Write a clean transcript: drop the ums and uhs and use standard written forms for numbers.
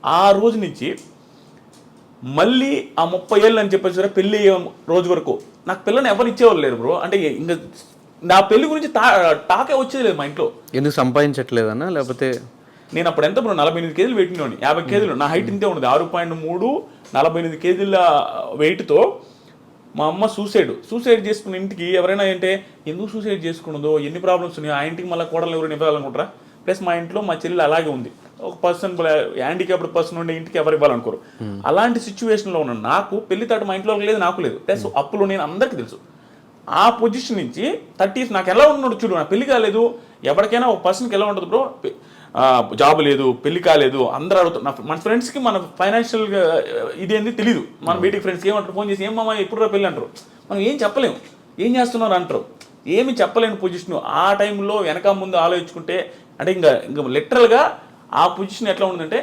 ఆ రోజు నుంచి మళ్ళీ ఆ 30 ఏళ్ళు అని చెప్పేసి సరే పెళ్ళి అయ్యే రోజు వరకు నాకు పిల్లని ఎవరు ఇచ్చేవాళ్ళు లేరు బ్రో. అంటే ఇంకా నా పెళ్లి గురించి టాకే వచ్చేది లేదు మా ఇంట్లో. ఎందుకు సంపాదించట్లేదన్నా లేకపోతే? నేను అప్పుడు ఎంత బ్రో 48 కేజీలు పెట్టినోని, 50 కేజీలు నా హైట్ ఇంతే ఉండదు, 6.3, 48 కేజీల వెయిట్తో మా అమ్మ సూసైడ్ చేసుకున్న ఇంటికి ఎవరైనా అంటే ఎందుకు సూసైడ్ చేసుకున్నదో, ఎన్ని ప్రాబ్లమ్స్ ఉన్నాయో, ఆ ఇంటికి మళ్ళీ కోడలు ఎవరు ఇవ్వాలనుకుంటారా? ప్లస్ మా ఇంట్లో మా చెల్లి అలాగే ఉంది, ఒక పర్సన్ హ్యాండిక్యాప్డ్ పర్సన్ ఉండే ఇంటికి ఎవరు ఇవ్వాలనుకోరు. అలాంటి సిచ్యువేషన్లో ఉన్న నాకు పెళ్లి తాట మా ఇంట్లో లేదు, నాకు లేదు, ప్లస్ అప్పులు నేను అందరికీ తెలుసు. ఆ పొజిషన్ నుంచి 30s నాకు ఎలా ఉన్నాడు చూడు, నా పెళ్లి కాలేదు. ఎవరికైనా ఒక పర్సన్కి ఎలా ఉంటుంది బ్రో, జాబ్ లేదు, పెళ్లి కాలేదు, అందరూ అడుగుతారు. మన ఫ్రెండ్స్కి మన ఫైనాన్షియల్గా ఇదేంది తెలీదు. మన బయటికి ఫ్రెండ్స్కి ఏమంటారు, ఫోన్ చేసి ఏం మామ ఎప్పుడు పెళ్ళి అంటారు. మనం ఏం చెప్పలేము, ఏం చేస్తున్నారు అంటారు, ఏమి చెప్పలేని పొజిషన్. ఆ టైంలో వెనక ముందు ఆలోచించుకుంటే అంటే ఇంకా లిటరల్గా ఆ పొజిషన్ ఎట్లా ఉందంటే